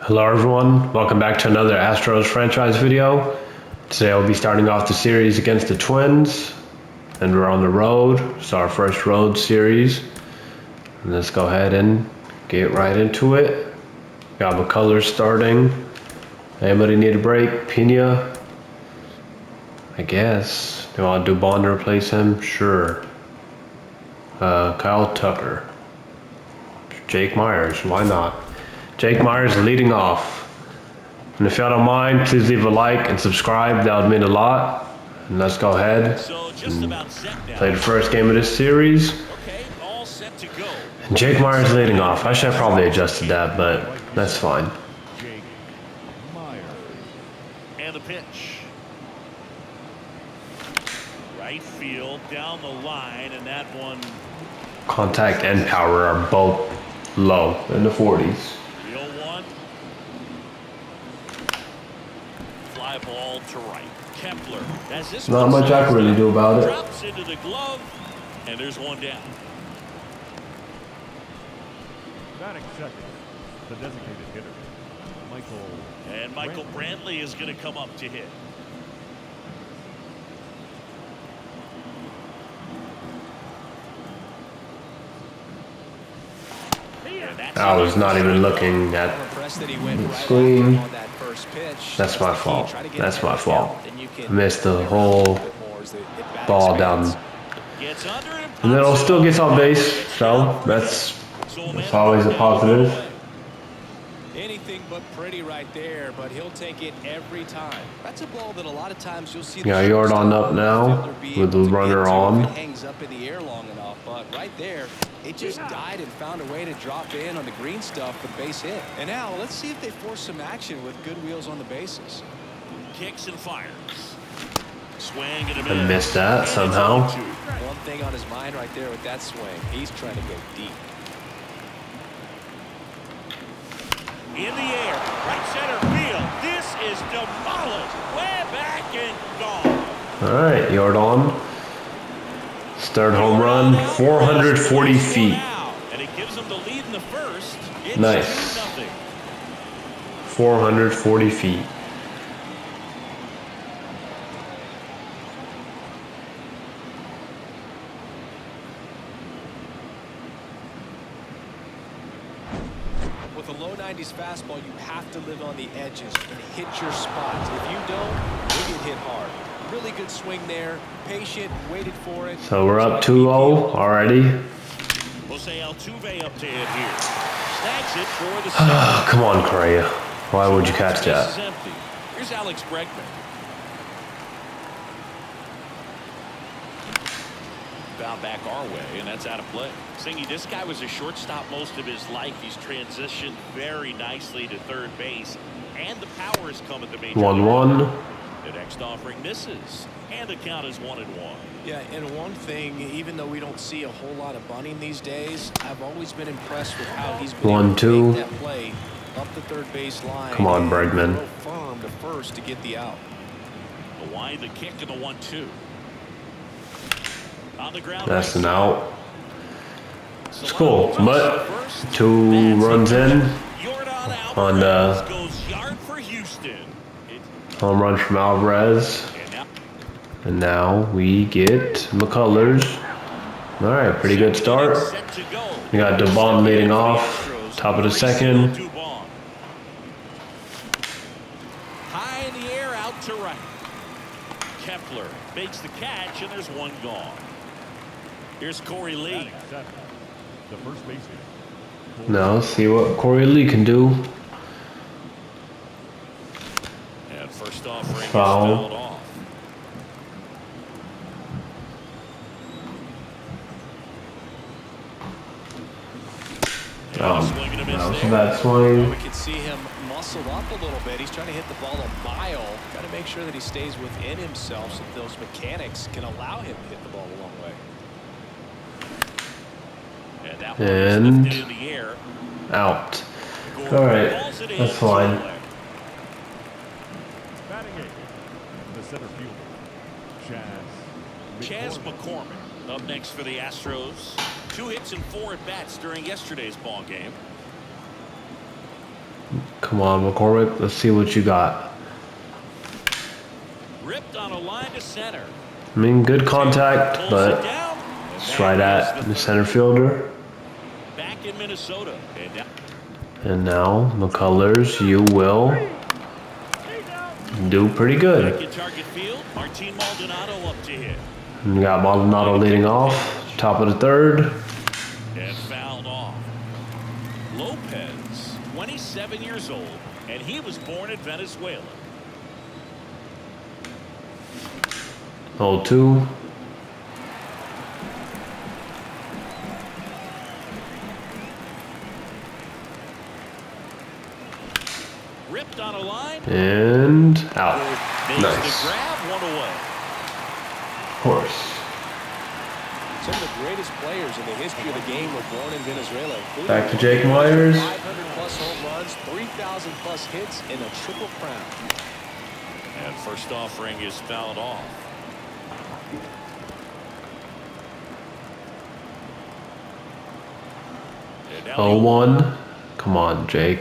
Hello everyone, welcome back to another Astros franchise video. Today I'll be starting off the series against the Twins, and we're on the road. It's our first road series. And let's go ahead and get right into it. Got McCullers starting. Anybody need a break? Pena? I guess. Do I want Dubon to replace him? Sure. Kyle Tucker. Jake Myers, why not? Jake Myers leading off. And if y'all don't mind, please leave a like and subscribe. That would mean a lot. And let's go ahead and play the first game of this series. And Jake Myers leading off. I should have probably adjusted that, but that's fine. Jake Myers. And the pitch. Right field, down the line, and that one. Contact and power are both low in the 40s. Fly ball to right. Kepler. Not much I can really do about it. Drops into the glove, and there's one down. Batting second, the designated hitter, Michael Brantley is going to come up to hit. I was not even looking at the screen. That's my fault. That's my fault. I missed the whole ball down. And then it still gets on base, so that's always a positive. Anything but pretty right there, but he'll take it every time. That's a ball that a lot of times you'll see. Yeah, yard on up now with the runner on. Hangs up in the air long enough, but right there, it just died and found a way to drop in on the green stuff for the base hit. And now let's see if they force some action with good wheels on the bases. Kicks and fires. Swing and a I missed that somehow. One thing on his mind right there with that swing, he's trying to go deep. In the air, right center field. This is demolished. Way back and gone. All right, yard on. Third home run, 440 feet. And it gives them the lead in the first. It's Nice. 2-0. 440 feet. With a low 90s fastball, you have to live on the edges and hit your spots. If you don't, you get hit hard. Really good swing there. Patient, waited for it. So we're up 2-0 already. Jose Altuve up to hit here. Snags it for the Come on, Correa. Why would you catch This is that? empty. Here's Alex Bregman. Foul back our way, and that's out of play. Singy, this guy was a shortstop most of his life. He's transitioned very nicely to third base, and the power has come at the major. 1-1. The next offering misses, and the count is 1-1. Yeah, and one thing, even though we don't see a whole lot of bunting these days, I've always been impressed with how he's been able to make that play up the third base line. Come on, Bregman. Real firm to first to get the out. The wide, the kick, and the 1-2. On the ground. That's an out. It's cool, but 2 runs in on the home run from Alvarez. And now we get McCullers. All right, pretty good start. We got Dubon leading off, top of the second. High in the air, out to right. Kepler makes the catch, and there's one gone. Here's Corey Lee. the first baseman. Now let's see what Corey Lee can do. And first offering is Foul. fouled off. That was a bad swing. We can see him muscled up a little bit. He's trying to hit the ball a mile. Got to make sure that he stays within himself so that those mechanics can allow him to hit the ball a long way. And that one is lifted in the air. Out. All right, that's fine. Batting eighth, the center fielder, Chas McCormick up next for the Astros. 2 hits and 4 at-bats during yesterday's ball game. Come on, McCormick. Let's see what you got. Ripped on a line to center. I mean, good contact, Pulls it but down, and it's that right is at the center fielder. back in Minnesota. And now, McCullers, you will do pretty good. Back in target field, Martin Maldonado up to hit. And you got Maldonado leading off, top of the third. And fouled off. Lopez, 27 years old, and he was born in Venezuela. 0-2. Ripped on a line. And out. Makes Nice. the grab, one away. Of course. Some of the greatest players in the history of the game were born in Venezuela. Back to Jake Myers. 500+ home runs, 3,000+ hits, and a triple crown. And first offering is fouled off. And now 0-1. Come on, Jake.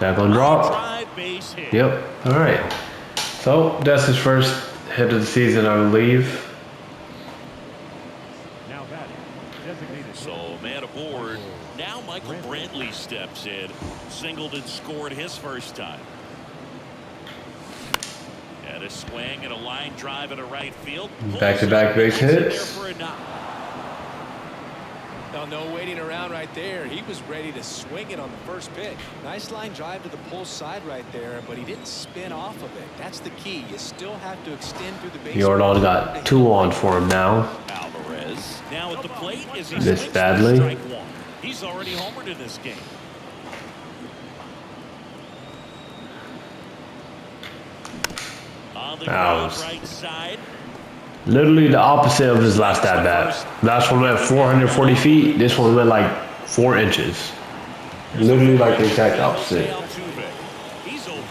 Back on drop. drive base hit. Yep. All right. So that's his first hit of the season, I believe. Now batting, designated. So man aboard. Now Michael Brantley steps in. Singled and scored his first time. And a swing and a line drive into right field. Back-to-back base Pulls it there hits. for a knock. Now, no waiting around right there. He was ready to swing it on the first pitch. Nice line drive to the pull side right there, but he didn't spin off of it. That's the key. You still have to extend through the base. Jordan got 2 on for him now. Alvarez now at the plate as he Missed swings for badly. strike one. He's already homered in this game. On the ground was right side. literally the opposite of his last at bat. Last one went 440 feet. This one went like 4 inches. Literally like the exact opposite. Altuve. He's over.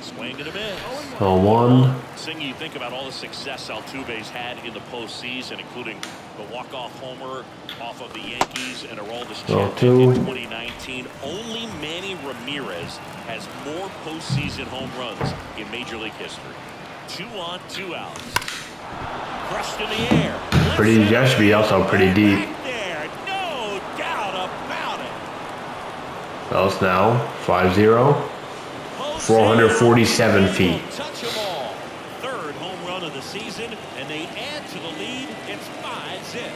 Swing and a miss. 0-1. Sing, you think about all the success Altuve's had in the postseason, including the walk-off homer off of the Yankees and Aroldis Chapman in 2019. Only Manny Ramirez has more postseason home runs in Major League history. 2 on, 2 outs. Crushed in the air. Pretty, that should be also pretty deep. Back there, no doubt about it. That was now 5-0. 447 feet. Touch them all. Third home run of the season, and they add to the lead. It's 5-zip.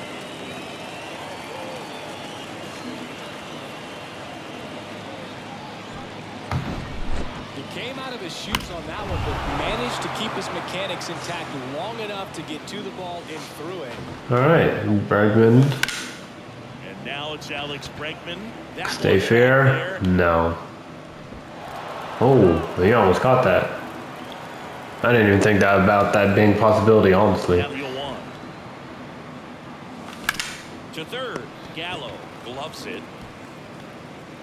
He came out of his shoes on that one, but managed to keep his mechanics intact long enough to get to the ball and through it. All right, Bregman. And now it's Alex Bregman. That Stay one fair. back there. No. Oh, he almost caught that. I didn't even think that about that being a possibility, honestly. Now you'll want. To third, Gallo gloves it.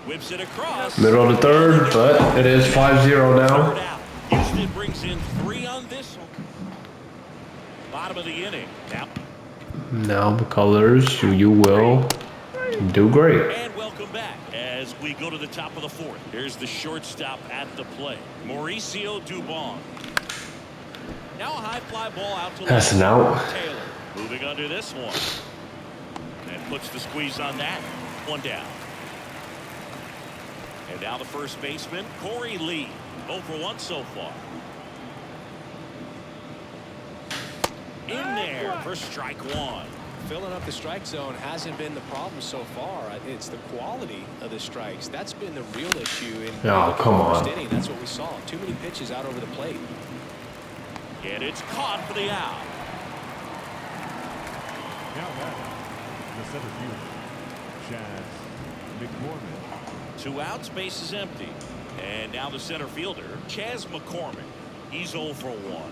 Whips it across. Middle of the third, but it is 5-0 Third now. out. Houston brings in 3 on this one. Bottom of the inning. Now, McCullers, you will do great. And welcome back as we go to the top of the 4th. Here's the shortstop at the plate, Mauricio Dubon. Now a high fly ball out to That's left. an out. Taylor moving under this one. And puts the squeeze on that. 1 down. And now the first baseman, Corey Lee. 0 for 1 so far. In there for strike 1. Filling up the strike zone hasn't been the problem so far. It's the quality of the strikes. That's been the real issue in Oh, the come first on. inning. That's what we saw. Too many pitches out over the plate. And it's caught for the out. Now batting, the center fielder, Chaz McCormick. 2 outs, base is empty. And now the center fielder, Chaz McCormick. He's 0 for 1.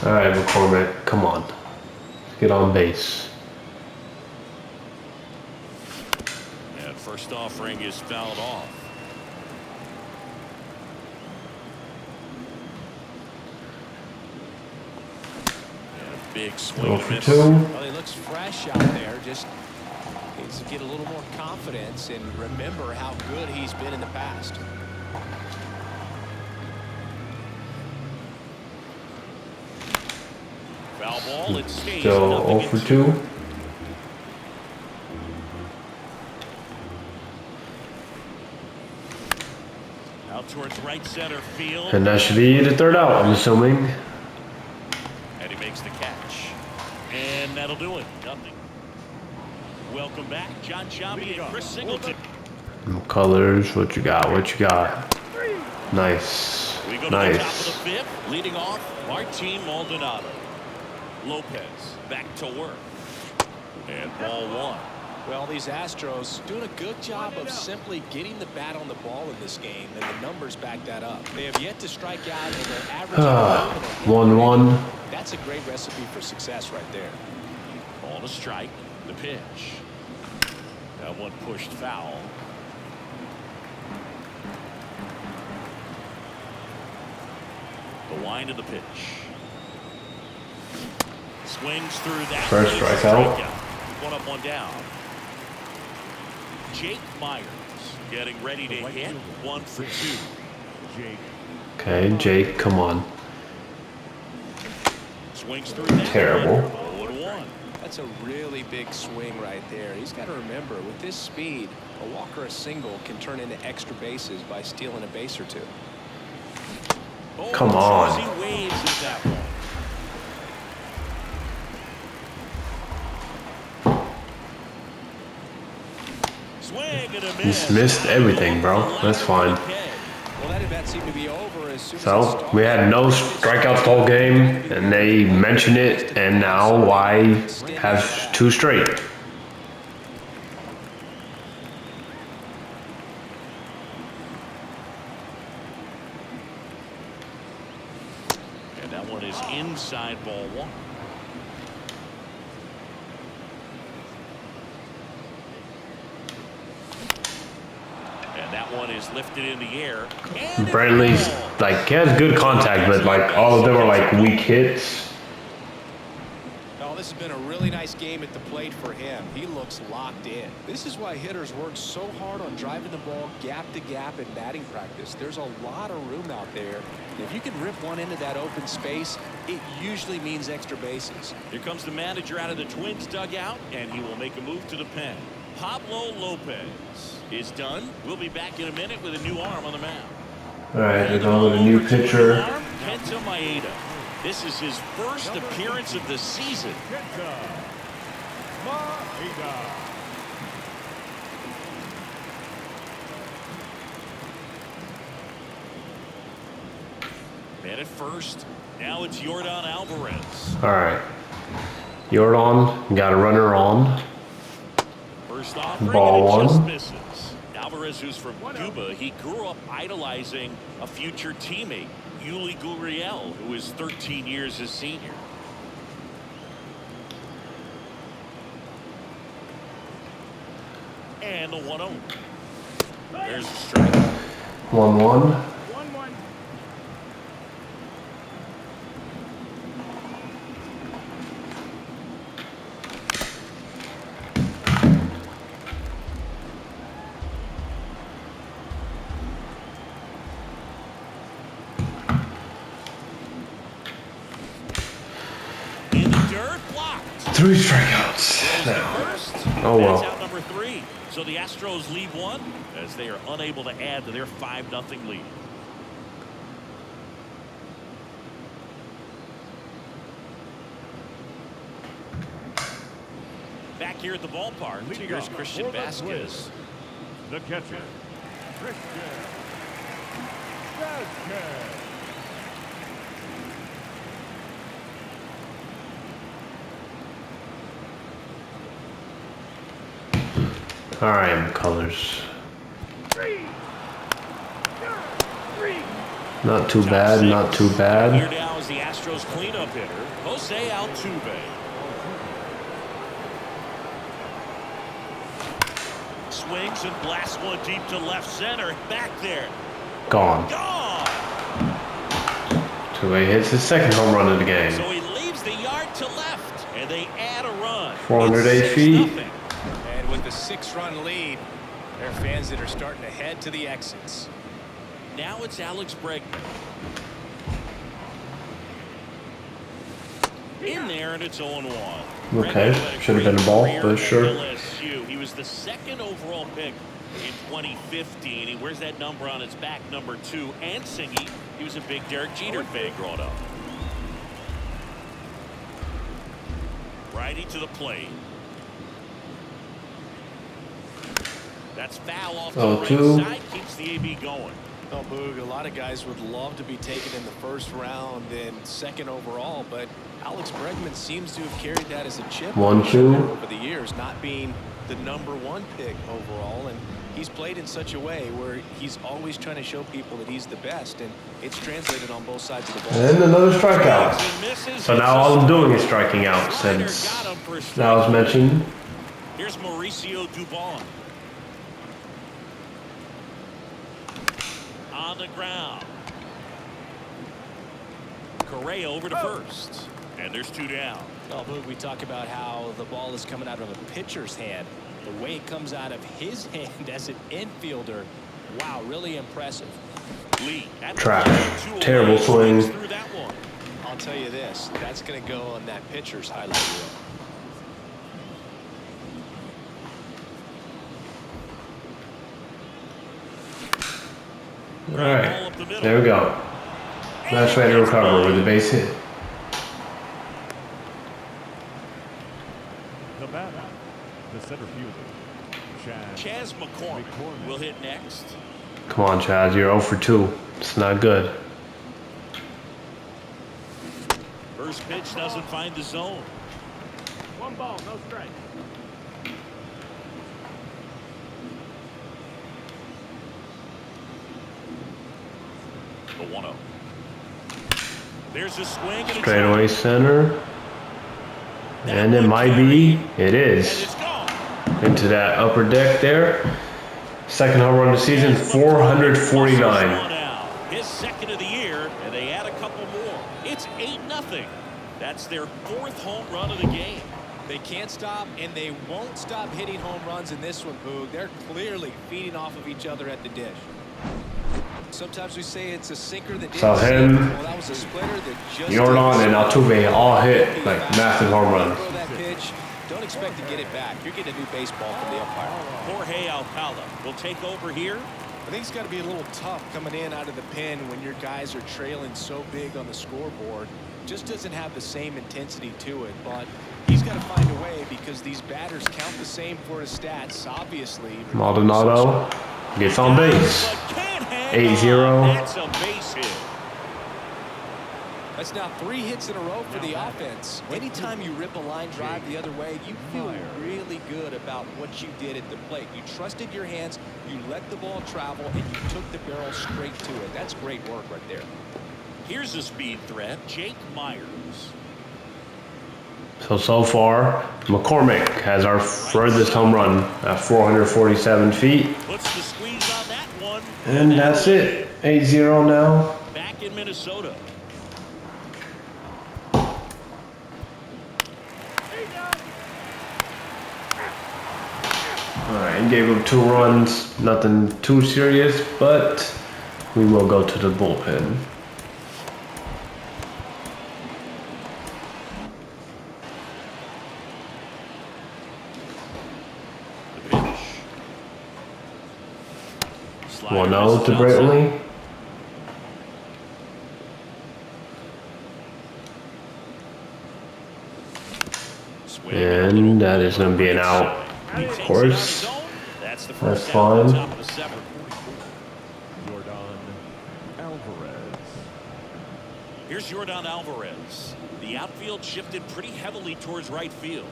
All right, McCormick, come on. Get on base. And first offering is fouled off. And Big swing 0 and for miss. 2. Well, he looks fresh out there. Just needs to get a little more confidence and remember how good he's been in the past. Foul ball. It stays Still 0 for 2. Out towards right center field. And that should be the third out, I'm assuming. And he makes the catch. And that'll do it. Nothing. Welcome back, John Sciambi and Chris Singleton. Colors, what you got? What you got? Nice. We go to the top of the Nice. fifth. Leading off, Martin Maldonado. Lopez back to work. And ball one. Well, these Astros doing a good job of simply getting the bat on the ball in this game, and the numbers back that up. They have yet to strike out, and their average 1-1. That's a great recipe for success right there. Ball to strike. The pitch. That one pushed foul. The wind of the pitch. Swings through that. First strikeout. One up, one down. Jake Myers getting ready to hit. 1 for 2. Jake. Okay, Jake, come on. Swings through that. Terrible. 0-1. That's a really big swing right there. He's got to remember, with this speed, a walk or a single can turn into extra bases by stealing a base or two. Oh, Come on. He waves at that one. Swing and a miss. Just missed everything, bro. That's fine. Well, that event seemed to be over as soon as it So, started. we had no strikeouts the whole game, and they mention it, and now why have 2 straight? And that one is inside ball one. And that one is lifted in the air. And Brantley's, like, he has good contact, but, like, all of them are, like, weak hits. Oh, this has been a really nice game at the plate for him. He looks locked in. This is why hitters work so hard on driving the ball gap to gap in batting practice. There's a lot of room out there. If you can rip one into that open space, it usually means extra bases. Here comes the manager out of the Twins dugout, and he will make a move to the pen. Pablo Lopez is done. We'll be back in a minute with a new arm on the mound. Alright, they're going with a new pitcher. Kenta Maeda. This is his first appearance of the season. Kenta Maeda. Man at first. Now it's Yordan Alvarez. Alright. Jordan, got a runner on. First offering, Ball and it just one. misses. Alvarez, who's from Cuba, he grew up idolizing a future teammate, Yuli Gurriel, who is 13 years his senior. And the 1-0. There's a strike. 1-1. 1-1. In the dirt, blocked. 3 strikeouts. Throws to first. Oh, well. That's out number 3. So the Astros lead one as they are unable to add to their 5-0 lead. Back here at the ballpark, Leading here's off Christian for the Vasquez. Twins, the catcher, Christian Vasquez. Alright, colors. Not too bad, not too Here bad. now is the Astros cleanup hitter, Jose Altuve. Swings and blasts one deep to left center. Back there. Gone. Gone. Altuve hits his second home run of the game. So he leaves the yard to left. And they add a run. 408 feet. And with the 6-run lead, there are fans that are starting to head to the exits. Now it's Alex Bregman. In there, and it's 0-1. Okay, should have been a ball, but sure. LSU. He was the 2nd overall pick in 2015. He wears that number on his back, number 2. And Singy, he was a big Derek Jeter fan growing up. Righty to the plate. That's foul off the right side. Keeps the AB going. Oh, Boog, a lot of guys would love to be taken in the 1st round and 2nd overall, but Alex Bregman seems to have carried that as a chip 1-2 over the years, not being the number 1 pick overall, and he's played in such a way where he's always trying to show people that he's the best, and it's translated on both sides of the ball. And another strikeout. So now all I'm doing is striking out since that was mentioned. Here's Mauricio Dubon. On the ground. Correa over to first. And there's 2 down. Well, Boog, we talk about how the ball is coming out of a pitcher's hand. The way it comes out of his hand as an infielder, wow, really impressive. Lee, Trash. Terrible swing. I'll tell you this, that's going to go on that pitcher's highlight reel. All right, there we go. Nice way to recover with the base hit. The batter, the center fielder, Chaz McCormick will hit next. Come on, Chaz, you're 0 for 2. It's not good. First pitch doesn't find the zone. 1 ball, no strike. The 1-0. There's a swing. Straightaway center. And it might be. It is. Into that upper deck there. 2nd home run of the season, 449. His 2nd of the year, and they add a couple more. It's 8-0. That's their 4th home run of the game. They can't stop, and they won't stop hitting home runs in this one, Boog. They're clearly feeding off of each other at the dish. Sometimes we say it's a sinker that So him, well, that was a splitter that just Jordan and Altuve all hit like massive home runs. Throw that pitch. Don't expect to get it back. You're getting a new baseball from the umpire. Jorge Alcala will take over here. I think it's got to be a little tough coming in out of the pen when your guys are trailing so big on the scoreboard. Just doesn't have the same intensity to it, but he's got to find a way because these batters count the same for his stats, obviously. Maldonado gets on base. 8-0. That's a base hit. That's now 3 hits in a row for the offense. Anytime you rip a line drive the other way, you feel really good about what you did at the plate. You trusted your hands, you let the ball travel, and you took the barrel straight to it. That's great work right there. Here's a speed threat, Jake Myers. So far, McCormick has our furthest home run at 447 feet. Puts the squeeze on that one. And that's it. 8-0 now. Back in Minnesota. Alright, he gave up 2 runs. Nothing too serious, but we will go to the bullpen. The pitch. 1-0 to Brantley. And that is going to be an out. Of course. That's fine. Jordan Alvarez. Here's Jordan Alvarez. The outfield shifted pretty heavily towards right field.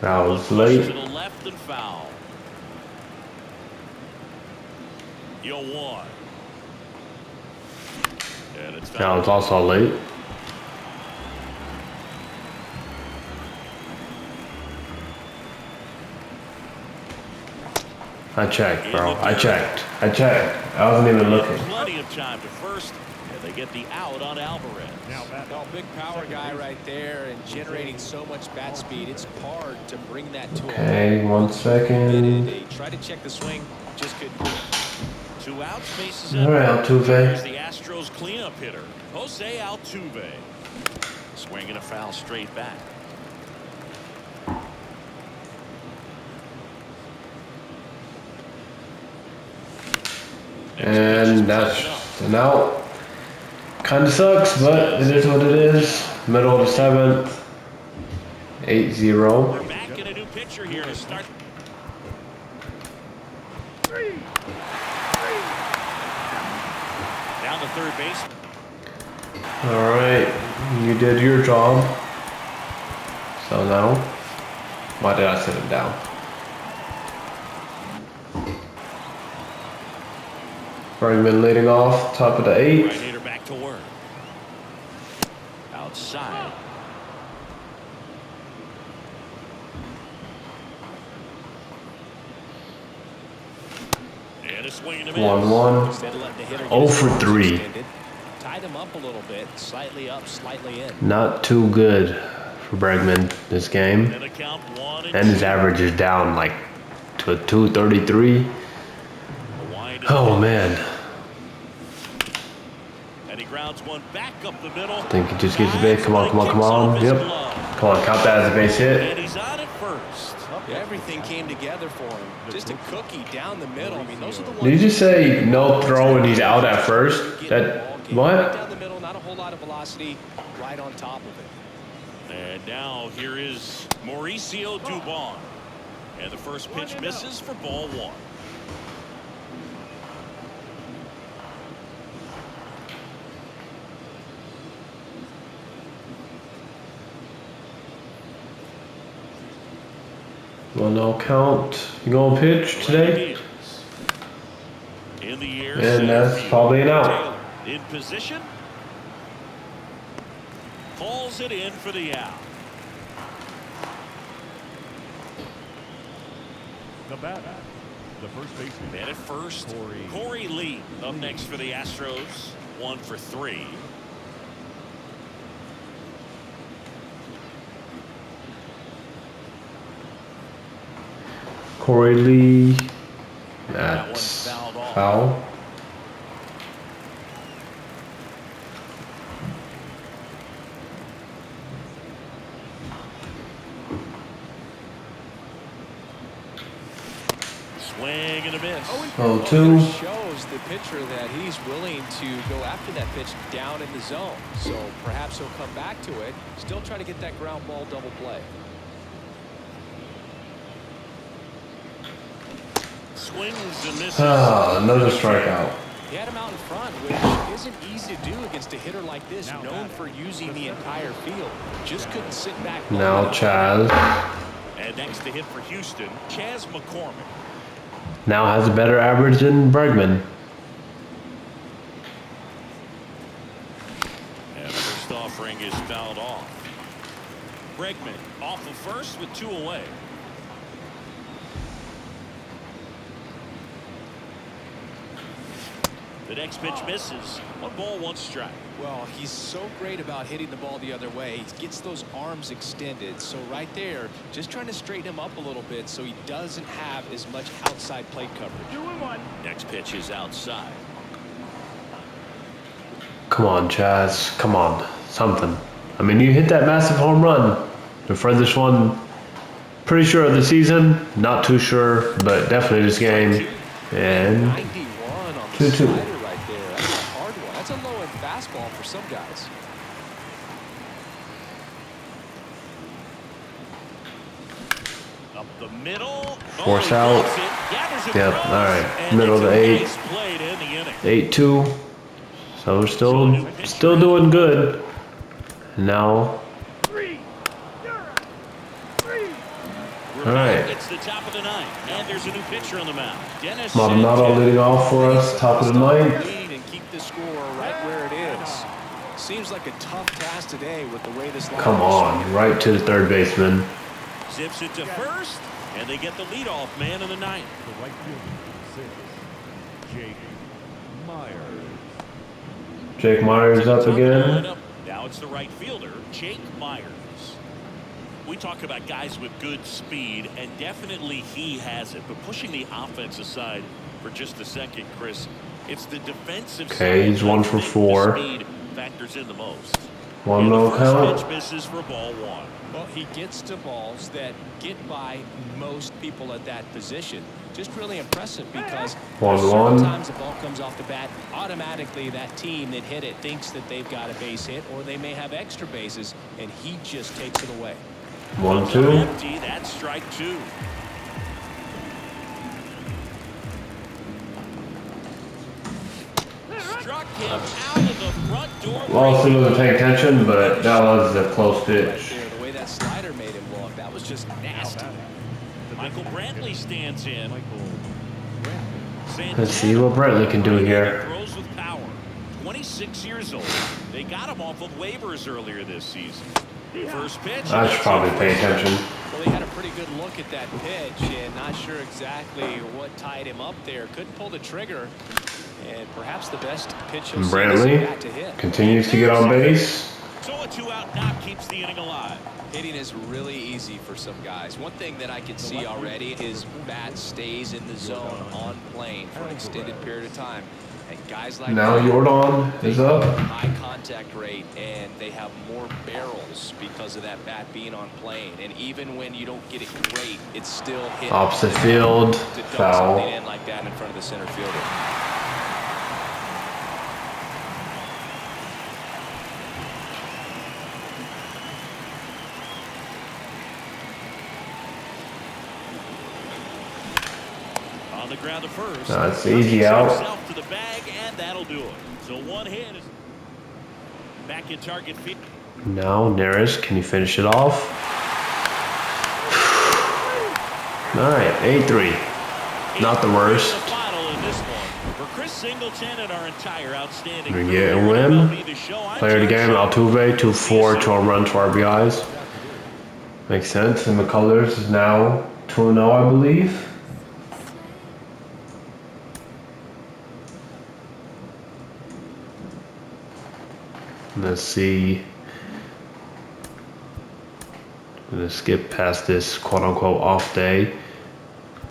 That was late. To the left and foul. 0-1. And it's That was also late. I checked, bro. I checked. I wasn't even looking. Plenty of in time to first, and they get the out on Alvarez. Now back. Oh, big power guy right there and generating so much bat speed. It's hard to bring that to Okay, 1 second. They tried to check the swing, just couldn't do it. 2 outs, bases All right, empty. Altuve. Here's the Astros cleanup hitter, Jose Altuve. Swinging a foul straight back. And that's an out. Kind of sucks, but it is what it is. Middle of the 7th. 8-0. We're back in a new pitcher here to start. Down to third base. All right, you did your job. So now, why did I sit him down? Bregman leading off, top of the 8th. Right-hander back to work. Outside. And a swing and a miss. 1-1. Instead of letting the hitter get 0 his for arms 3. extended, tied him up a little bit, slightly up, slightly in. Not too good for Bregman this game. And a count 1 And his average is down like to a 233. Oh man. And he grounds one back up the middle. I think he just gets a base. Come on, come on, come on. Yep. Come on, count that as a base hit. And he's on it first. Everything came together for him. Just a cookie down the middle. I mean, those are the ones. Did you just say no throw and he's out at first? That what? Down the middle, not a whole lot of velocity, right on top of it. And now here is Mauricio Dubon. And the first pitch misses for ball 1. Well, no count. You gonna pitch today? In the air, And that's probably an out. in position. Pulls it in for the out. The bat. The first baseman. Man at first, Corey Lee up next for the Astros. 1 for 3. Corey Lee. That That's one's fouled off. foul. Swing and a miss. 0-2. Shows the pitcher that he's willing to go after that pitch down in the zone. So perhaps he'll come back to it. Still trying to get that ground ball double play. Swings and misses. Another strikeout. He had him out in front, which isn't easy to do against a hitter like this, known for using the entire field. Just couldn't sit back. Now Chaz And next to hit for Houston, Chaz McCormick. now has a better average than Bregman. And the first offering is fouled off. Bregman off of first with 2 away. The next pitch misses. 1 ball, 1 strike. Well, he's so great about hitting the ball the other way. He gets those arms extended. So right there, just trying to straighten him up a little bit so he doesn't have as much outside plate coverage. Next pitch is outside. Come on, Chaz. Come on. Something. I mean, you hit that massive home run. The furthest one, pretty sure of the season. Not too sure, but definitely this game. And 91 on the 2-2. slider right there. That's a hard one. That's a low-end fastball for some guys. Up the middle. Force out. Yep, all right. Middle of the 8. 8-2. So we're still doing good. Now. All right. It's the top of the 9th, and there's a new pitcher on the mound. Dennis Maldonado leading off for us, top of the 9th. Lead and keep the score right where it is. Seems like a tough task today with the way this line Come on, right to the third baseman. Zips it to first, and they get the leadoff man in the 9th. The right fielder, 6. Jake Myers. Jake Myers up again. Now it's the right fielder, Jake Myers. We talk about guys with good speed, and definitely he has it. But pushing the offense aside for just a second, Chris, it's the defensive side. Okay, he's 1 for 4. Speed factors in the most. 1-0 count. Pitch misses for ball 1. Well, he gets to balls that get by most people at that position. Just really impressive because sometimes the ball comes off the bat, automatically that team that hit it thinks that they've got a base hit or they may have extra bases, and he just takes it away. 1-2. Empty, that's strike 2. Struck him out of the front door. Lawson wasn't paying attention, but that was a close pitch. The way that slider made him look, that was just nasty. Michael Brantley stands in. Let's see what Brantley can do here. Throws with power. 26 years old. They got him off of waivers earlier this season. First pitch. I should probably pay attention. Well, he had a pretty good look at that pitch and not sure exactly what tied him up there. Couldn't pull the trigger. And perhaps the best pitch And Brantley continues to get on base. So a 2-out knock keeps the inning alive. Hitting is really easy for some guys. One thing that I can see already is bat stays in the zone on plane for an extended period of time. And guys like now Jordan is up. High contact rate, and they have more barrels because of that bat being on plane. And even when you don't get it great, it's still hit. Opposite field, to foul. something in like that in front of the center fielder. On the ground to first. That's easy out. To the bag, and that'll do it. So one hit is back in target field. Now Neris, can you finish it off? All right, 8-3. Not the worst. The final in this one for Chris Singleton and our entire outstanding. We get a win. Player of the game, Altuve, 2-4, 2 home runs, 2 RBIs. Makes sense. And McCullers is now 2-0, I believe. Let's see. I'm gonna skip past this quote-unquote off day.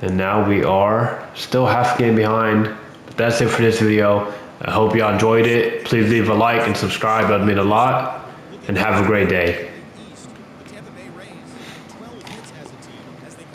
And now we are still half a game behind. But that's it for this video. I hope y'all enjoyed it. Please leave a like and subscribe. That'd mean a lot. And have a great day.